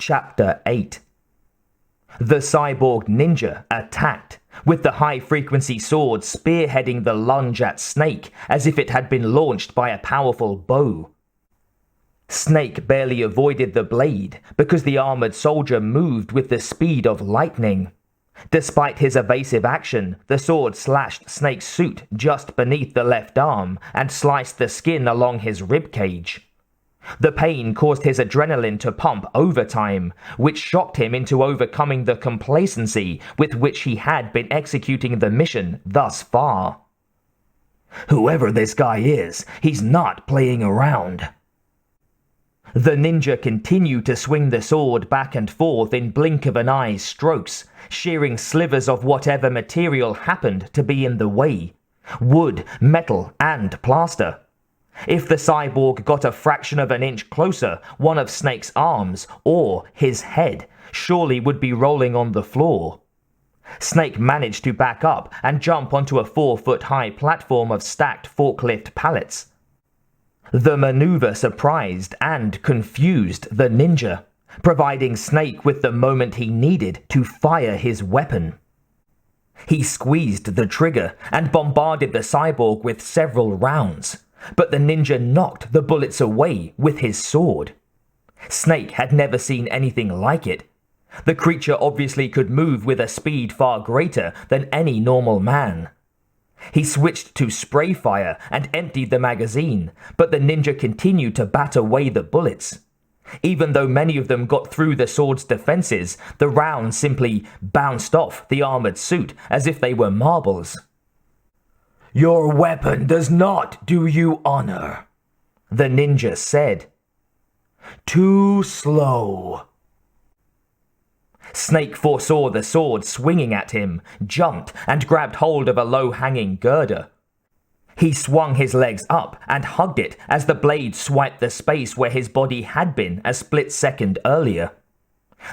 Chapter 8. The cyborg ninja attacked, with the high-frequency sword spearheading the lunge at Snake as if it had been launched by a powerful bow. Snake barely avoided the blade because the armored soldier moved with the speed of lightning. Despite his evasive action, the sword slashed Snake's suit just beneath the left arm and sliced the skin along his ribcage. The pain caused his adrenaline to pump overtime, which shocked him into overcoming the complacency with which he had been executing the mission thus far. Whoever this guy is, he's not playing around. The ninja continued to swing the sword back and forth in blink-of-an-eye strokes, shearing slivers of whatever material happened to be in the way. Wood, metal, and plaster. If the cyborg got a fraction of an inch closer, one of Snake's arms, or his head, surely would be rolling on the floor. Snake managed to back up and jump onto a 4-foot-high platform of stacked forklift pallets. The maneuver surprised and confused the ninja, providing Snake with the moment he needed to fire his weapon. He squeezed the trigger and bombarded the cyborg with several rounds, but the ninja knocked the bullets away with his sword. Snake had never seen anything like it. The creature obviously could move with a speed far greater than any normal man. He switched to spray fire and emptied the magazine, but the ninja continued to bat away the bullets. Even though many of them got through the sword's defenses, the rounds simply bounced off the armored suit as if they were marbles. "Your weapon does not do you honor," the ninja said. "Too slow." Snake foresaw the sword swinging at him, jumped, and grabbed hold of a low-hanging girder. He swung his legs up and hugged it as the blade swiped the space where his body had been a split second earlier.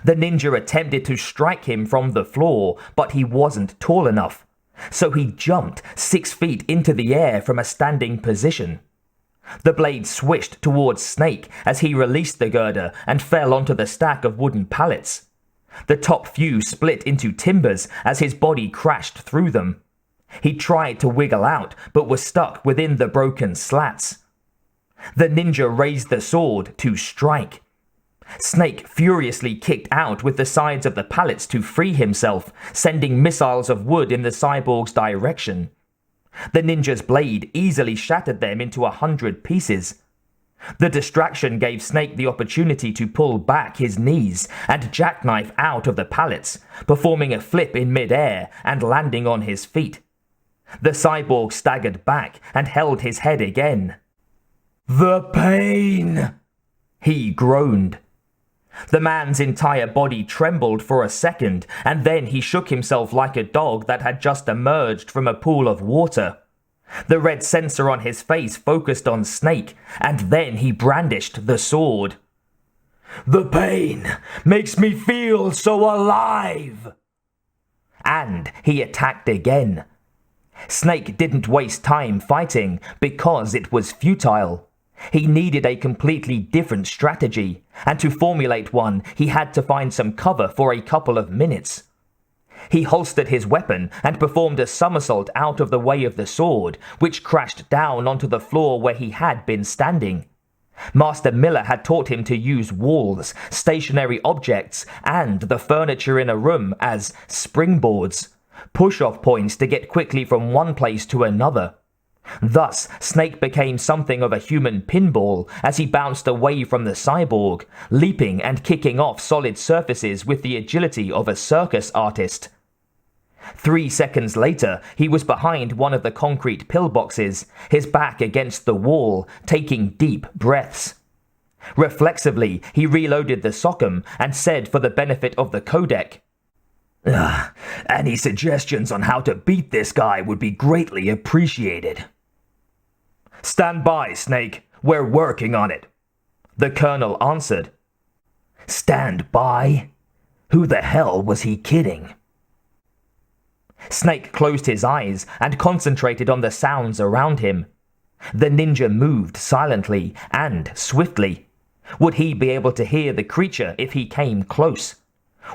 The ninja attempted to strike him from the floor, but he wasn't tall enough. So he jumped 6 feet into the air from a standing position. The blade swished towards Snake as he released the girder and fell onto the stack of wooden pallets. The top few split into timbers as his body crashed through them. He tried to wiggle out, but was stuck within the broken slats. The ninja raised the sword to strike. Snake furiously kicked out with the sides of the pallets to free himself, sending missiles of wood in the cyborg's direction. The ninja's blade easily shattered them into 100 pieces. The distraction gave Snake the opportunity to pull back his knees and jackknife out of the pallets, performing a flip in mid-air and landing on his feet. The cyborg staggered back and held his head again. "The pain!" he groaned. The man's entire body trembled for a second, and then he shook himself like a dog that had just emerged from a pool of water. The red sensor on his face focused on Snake, and then he brandished the sword. "The pain makes me feel so alive!" And he attacked again. Snake didn't waste time fighting because it was futile. He needed a completely different strategy, and to formulate one, he had to find some cover for a couple of minutes. He holstered his weapon and performed a somersault out of the way of the sword, which crashed down onto the floor where he had been standing. Master Miller had taught him to use walls, stationary objects, and the furniture in a room as springboards, push-off points to get quickly from one place to another. Thus, Snake became something of a human pinball as he bounced away from the cyborg, leaping and kicking off solid surfaces with the agility of a circus artist. 3 seconds later, he was behind one of the concrete pillboxes, his back against the wall, taking deep breaths. Reflexively, he reloaded the SOCOM and said for the benefit of the codec, "Any suggestions on how to beat this guy would be greatly appreciated." "Stand by, Snake. We're working on it," the colonel answered. Stand by? Who the hell was he kidding? Snake closed his eyes and concentrated on the sounds around him. The ninja moved silently and swiftly. Would he be able to hear the creature if he came close?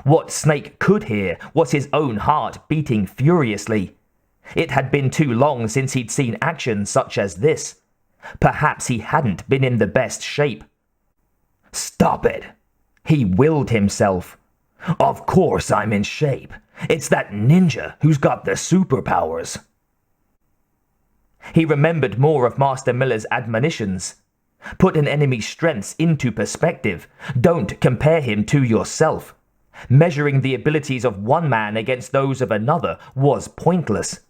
What Snake could hear was his own heart beating furiously. It had been too long since he'd seen action such as this. Perhaps he hadn't been in the best shape. "Stop it!" He willed himself. "Of course I'm in shape. It's that ninja who's got the superpowers." He remembered more of Master Miller's admonitions. Put an enemy's strengths into perspective. Don't compare him to yourself. Measuring the abilities of one man against those of another was pointless.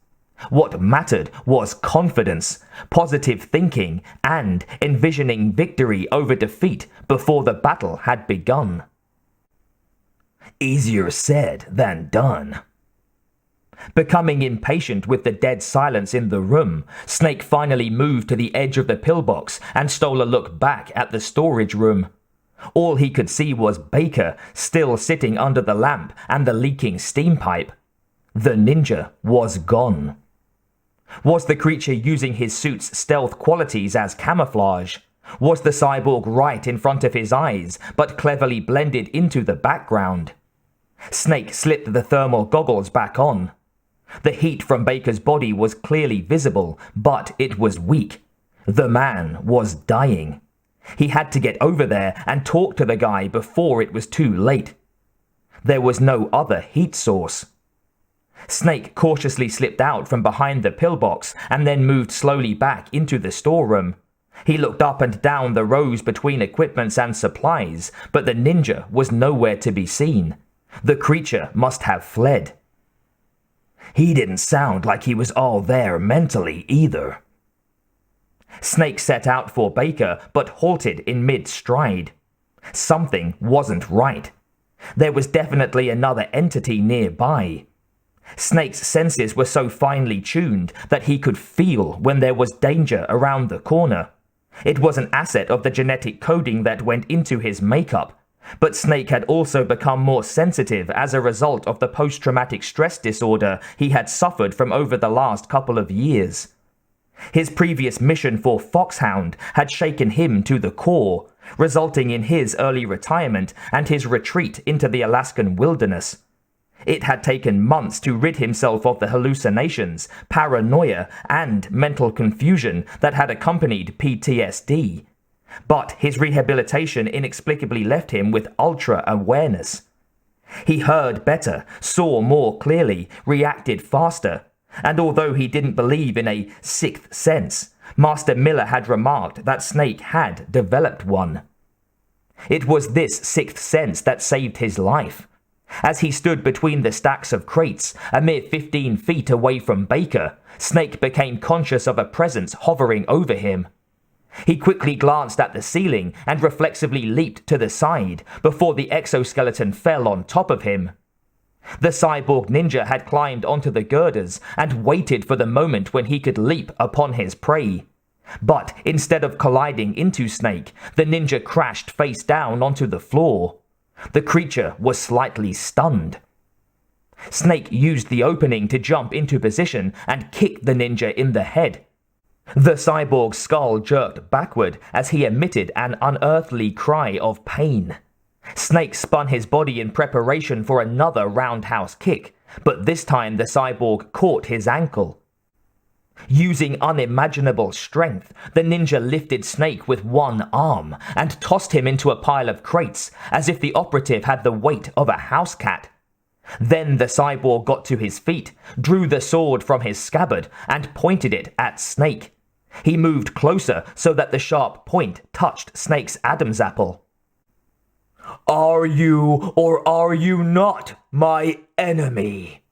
What mattered was confidence, positive thinking, and envisioning victory over defeat before the battle had begun. Easier said than done. Becoming impatient with the dead silence in the room, Snake finally moved to the edge of the pillbox and stole a look back at the storage room. All he could see was Baker still sitting under the lamp and the leaking steam pipe. The ninja was gone. Was the creature using his suit's stealth qualities as camouflage? Was the cyborg right in front of his eyes, but cleverly blended into the background? Snake slipped the thermal goggles back on. The heat from Baker's body was clearly visible, but it was weak. The man was dying. He had to get over there and talk to the guy before it was too late. There was no other heat source. Snake cautiously slipped out from behind the pillbox and then moved slowly back into the storeroom. He looked up and down the rows between equipments and supplies, but the ninja was nowhere to be seen. The creature must have fled. He didn't sound like he was all there mentally either. Snake set out for Baker, but halted in mid-stride. Something wasn't right. There was definitely another entity nearby. Snake's senses were so finely tuned that he could feel when there was danger around the corner. It was an asset of the genetic coding that went into his makeup, but Snake had also become more sensitive as a result of the post-traumatic stress disorder he had suffered from over the last couple of years. His previous mission for Foxhound had shaken him to the core, resulting in his early retirement and his retreat into the Alaskan wilderness. It had taken months to rid himself of the hallucinations, paranoia, and mental confusion that had accompanied PTSD. But his rehabilitation inexplicably left him with ultra-awareness. He heard better, saw more clearly, reacted faster, and although he didn't believe in a sixth sense, Master Miller had remarked that Snake had developed one. It was this sixth sense that saved his life. As he stood between the stacks of crates, a mere 15 feet away from Baker, Snake became conscious of a presence hovering over him. He quickly glanced at the ceiling and reflexively leaped to the side before the exoskeleton fell on top of him. The cyborg ninja had climbed onto the girders and waited for the moment when he could leap upon his prey. But instead of colliding into Snake, the ninja crashed face down onto the floor. The creature was slightly stunned. Snake used the opening to jump into position and kick the ninja in the head. The cyborg's skull jerked backward as he emitted an unearthly cry of pain. Snake spun his body in preparation for another roundhouse kick, but this time the cyborg caught his ankle. Using unimaginable strength, the ninja lifted Snake with one arm and tossed him into a pile of crates as if the operative had the weight of a house cat. Then the cyborg got to his feet, drew the sword from his scabbard, and pointed it at Snake. He moved closer so that the sharp point touched Snake's Adam's apple. "Are you or are you not my enemy?"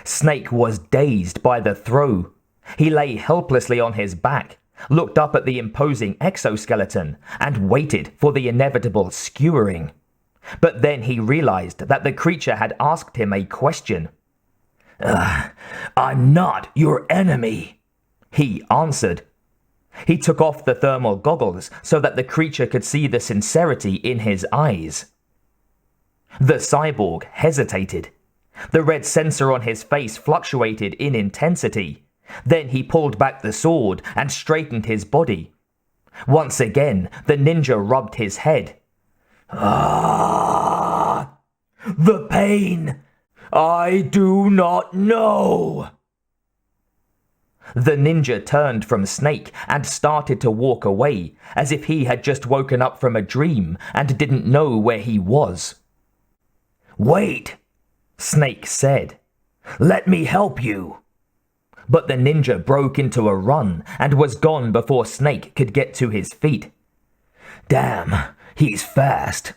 Snake was dazed by the throw. He lay helplessly on his back, looked up at the imposing exoskeleton, and waited for the inevitable skewering. But then he realized that the creature had asked him a question. "I'm not your enemy," he answered. He took off the thermal goggles so that the creature could see the sincerity in his eyes. The cyborg hesitated. The red sensor on his face fluctuated in intensity. Then he pulled back the sword and straightened his body. Once again, the ninja rubbed his head. Ah, the pain! I do not know! The ninja turned from Snake and started to walk away, as if he had just woken up from a dream and didn't know where he was. Wait, Snake said. Let me help you. But the ninja broke into a run and was gone before Snake could get to his feet. Damn, he's fast.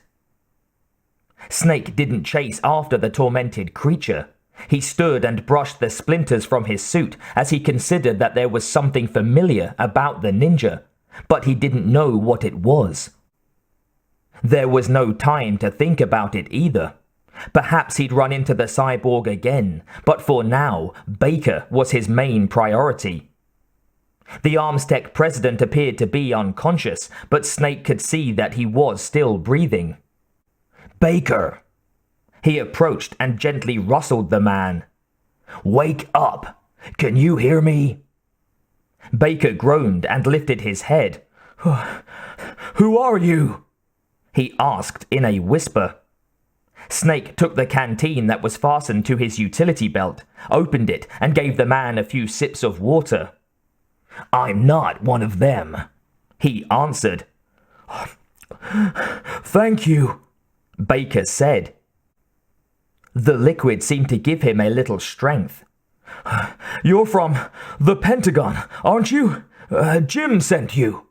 Snake didn't chase after the tormented creature. He stood and brushed the splinters from his suit as he considered that there was something familiar about the ninja, but he didn't know what it was. There was no time to think about it either. Perhaps he'd run into the cyborg again, but for now, Baker was his main priority. The Armstech president appeared to be unconscious, but Snake could see that he was still breathing. Baker! He approached and gently rustled the man. Wake up! Can you hear me? Baker groaned and lifted his head. Who are you? He asked in a whisper. Snake took the canteen that was fastened to his utility belt, opened it, and gave the man a few sips of water. I'm not one of them, he answered. Thank you, Baker said. The liquid seemed to give him a little strength. You're from the Pentagon, aren't you? Jim sent you.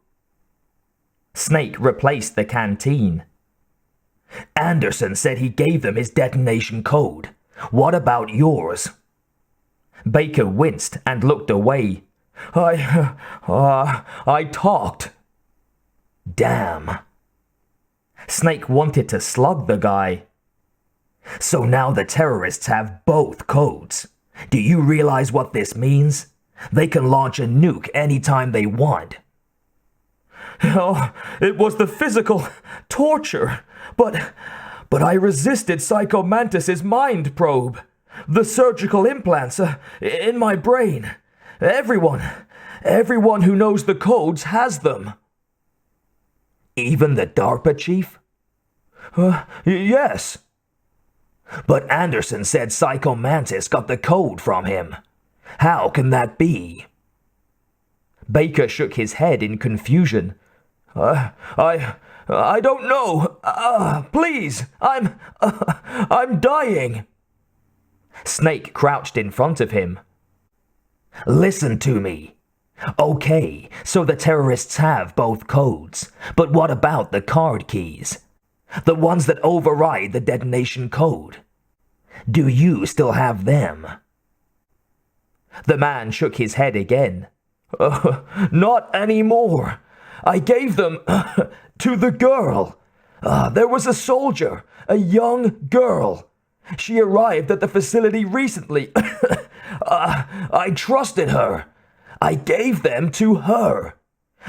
Snake replaced the canteen. Anderson said he gave them his detonation code. What about yours? Baker winced and looked away. I talked. Damn. Snake wanted to slug the guy. So now the terrorists have both codes. Do you realize what this means? They can launch a nuke anytime they want. Oh, it was the physical torture. But I resisted Psycho Mantis's mind probe. The surgical implants in my brain. Everyone who knows the codes has them. Even the DARPA chief? Yes. But Anderson said Psycho Mantis got the code from him. How can that be? Baker shook his head in confusion. I don't know. Please, I'm dying. Snake crouched in front of him. Listen to me. Okay, so the terrorists have both codes, but what about the card keys? The ones that override the detonation code. Do you still have them? The man shook his head again. Not anymore. I gave them to the girl. There was a soldier, a young girl. She arrived at the facility recently. I trusted her. I gave them to her.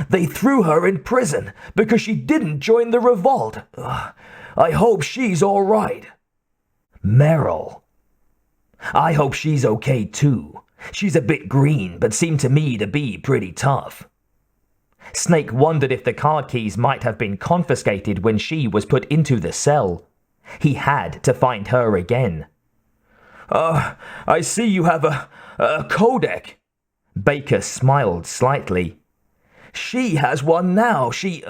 They threw her in prison because she didn't join the revolt. I hope she's all right. Meryl. I hope she's okay too. She's a bit green, but seemed to me to be pretty tough. Snake wondered if the card keys might have been confiscated when she was put into the cell. He had to find her again. I see you have a codec. Baker smiled slightly. She has one now. She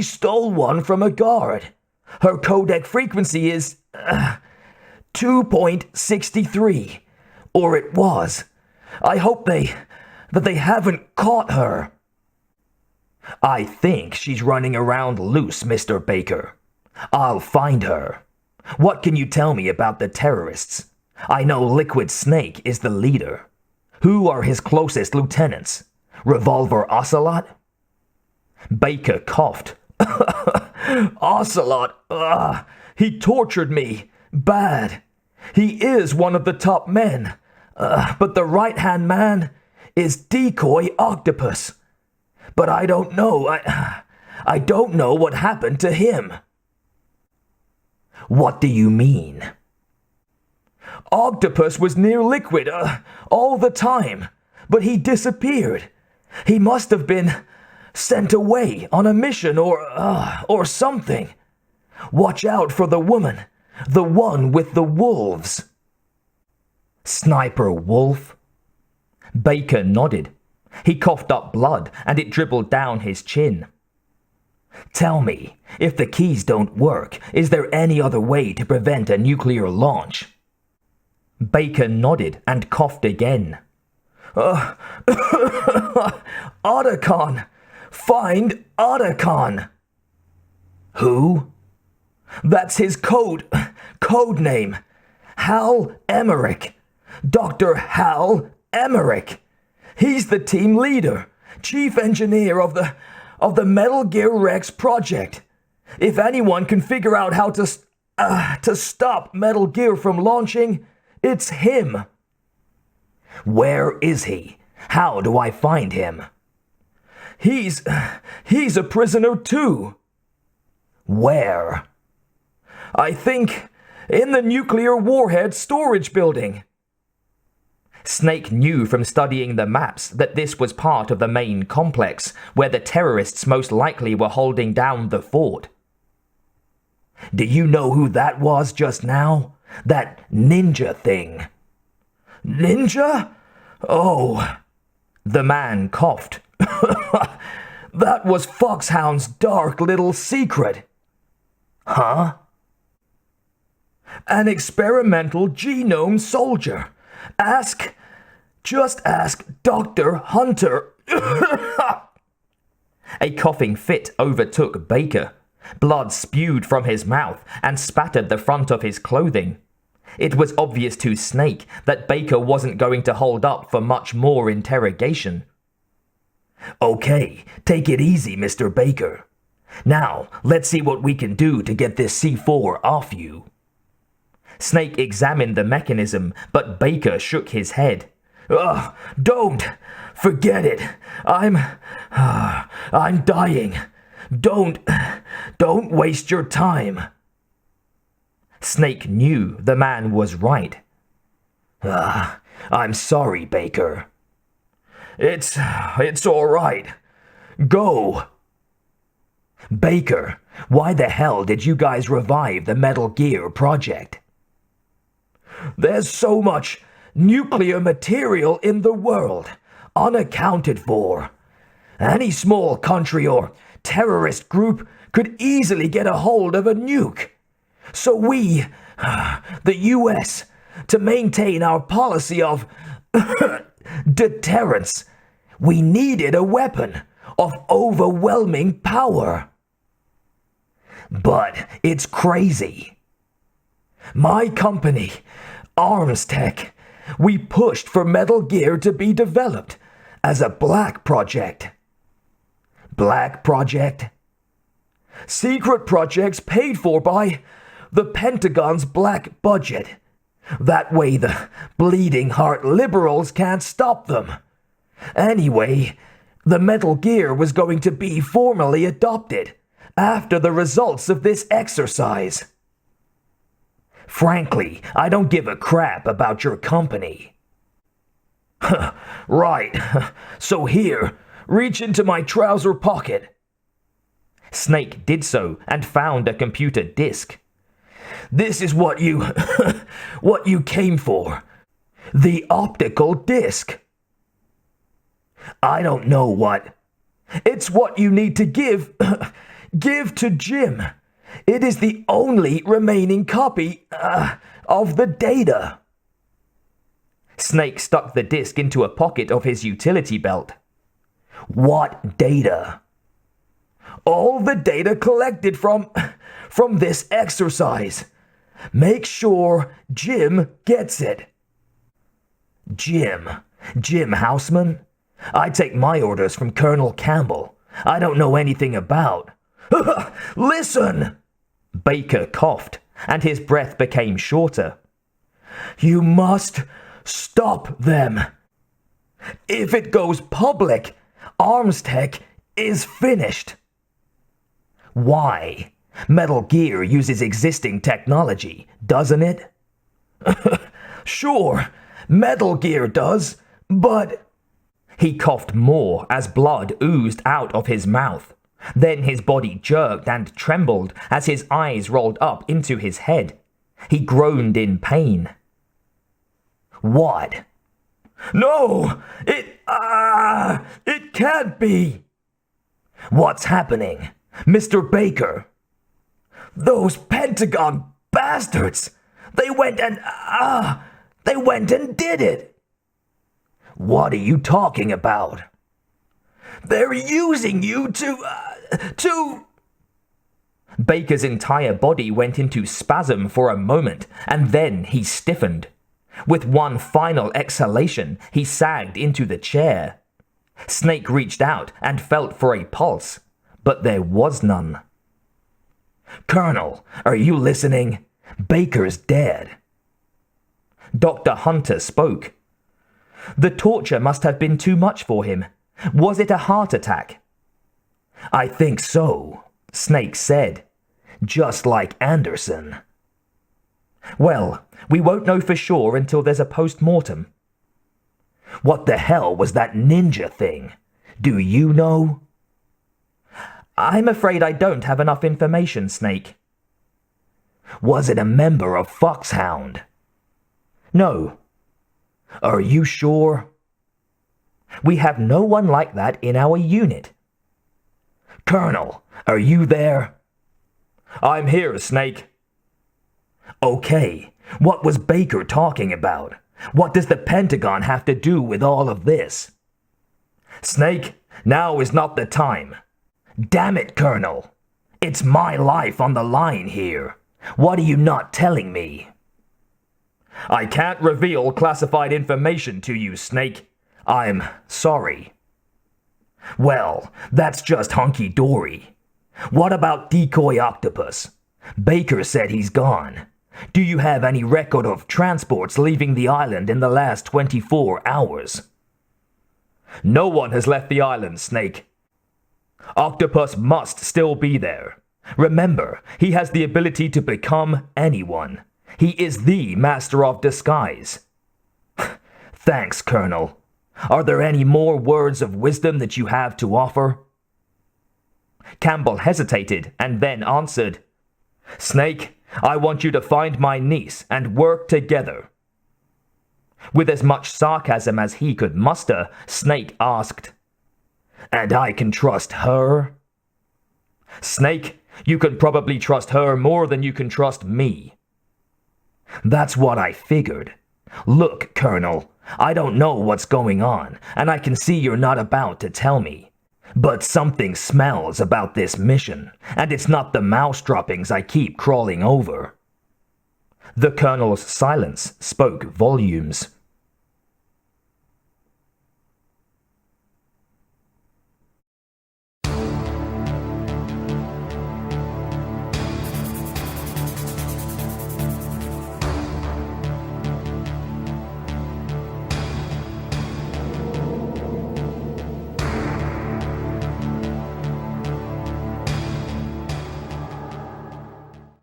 stole one from a guard. Her codec frequency is 2.63, or it was. I hope that they haven't caught her. I think she's running around loose, Mr. Baker. I'll find her. What can you tell me about the terrorists? I know Liquid Snake is the leader. Who are his closest lieutenants? Revolver Ocelot? Baker coughed. Ocelot, he tortured me. Bad. He is one of the top men. But the right-hand man is Decoy Octopus. But I don't know. I don't know what happened to him. What do you mean? Octopus was near Liquid all the time, but he disappeared. He must have been sent away on a mission or something. Watch out for the woman, the one with the wolves." "Sniper Wolf?" Baker nodded. He coughed up blood and it dribbled down his chin. "Tell me, if the keys don't work, is there any other way to prevent a nuclear launch?" Baker nodded and coughed again. Otacon! Find Otacon!" "Who?" "That's his code name. Hal Emmerich. Dr. Hal Emmerich. He's the team leader, chief engineer of the Metal Gear Rex project. If anyone can figure out how to stop Metal Gear from launching, it's him." "Where is he? How do I find him?" He's a prisoner too." "Where?" "I think in the nuclear warhead storage building." Snake knew from studying the maps that this was part of the main complex, where the terrorists most likely were holding down the fort. "Do you know who that was just now? That ninja thing?" "Ninja? Oh." The man coughed. "That was Foxhound's dark little secret." "Huh?" "An experimental genome soldier. Just ask Dr. Hunter." A coughing fit overtook Baker. Blood spewed from his mouth and spattered the front of his clothing. It was obvious to Snake that Baker wasn't going to hold up for much more interrogation. "Okay, take it easy, Mr. Baker. Now, let's see what we can do to get this C4 off you." Snake examined the mechanism, but Baker shook his head. Don't! Forget it! I'm dying. Don't waste your time." Snake knew the man was right. "I'm sorry, Baker." It's all right. Go." "Baker, why the hell did you guys revive the Metal Gear project?" "There's so much nuclear material in the world, unaccounted for. Any small country or terrorist group could easily get a hold of a nuke. So we, the US, to maintain our policy of deterrence, we needed a weapon of overwhelming power. But it's crazy. My company, Arms Tech, we pushed for Metal Gear to be developed as a black project." "Black project?" "Secret projects paid for by the Pentagon's black budget. That way the bleeding heart liberals can't stop them. Anyway, the Metal Gear was going to be formally adopted after the results of this exercise." "Frankly, I don't give a crap about your company." "Right. So here, reach into my trouser pocket." Snake did so and found a computer disk. "This is what you came for. The optical disk." "I don't know what." "It's what you need to give to Jim. It is the only remaining copy of the data." Snake stuck the disk into a pocket of his utility belt. "What data?" "All the data collected from this exercise. Make sure Jim gets it." Jim Houseman? I take my orders from Colonel Campbell. I don't know anything about." "Listen!" Baker coughed, and his breath became shorter. "You must stop them. If it goes public, Arms Tech is finished." "Why? Metal Gear uses existing technology, doesn't it?" "Sure, Metal Gear does, but..." He coughed more as blood oozed out of his mouth. Then his body jerked and trembled as his eyes rolled up into his head. He groaned in pain. What? No! It can't be! What's happening? Mr. Baker? Those Pentagon bastards! They went and did it! What are you talking about? They're using you to... Baker's entire body went into spasm for a moment, and then he stiffened. With one final exhalation, he sagged into the chair. Snake reached out and felt for a pulse, but there was none. Colonel, are you listening? Baker's dead. Dr. Hunter spoke. The torture must have been too much for him. Was it a heart attack? I think so, Snake said. Just like Anderson. Well, we won't know for sure until there's a post-mortem. What the hell was that ninja thing? Do you know? I'm afraid I don't have enough information, Snake. Was it a member of Foxhound? No. Are you sure? We have no one like that in our unit. Colonel, are you there? I'm here, Snake. Okay, what was Baker talking about? What does the Pentagon have to do with all of this? Snake, now is not the time. Damn it, Colonel. It's my life on the line here. What are you not telling me? I can't reveal classified information to you, Snake. I'm sorry. Well, that's just hunky-dory. What about Decoy Octopus? Baker said he's gone. Do you have any record of transports leaving the island in the last 24 hours? No one has left the island, Snake. Octopus must still be there. Remember, he has the ability to become anyone. He is the master of disguise. Thanks, Colonel. Are there any more words of wisdom that you have to offer? Campbell hesitated and then answered, Snake, I want you to find my niece and work together. With as much sarcasm as he could muster, Snake asked, And I can trust her? Snake, you can probably trust her more than you can trust me. That's what I figured. Look, Colonel, I don't know what's going on, and I can see you're not about to tell me. But something smells about this mission, and it's not the mouse droppings I keep crawling over. The Colonel's silence spoke volumes.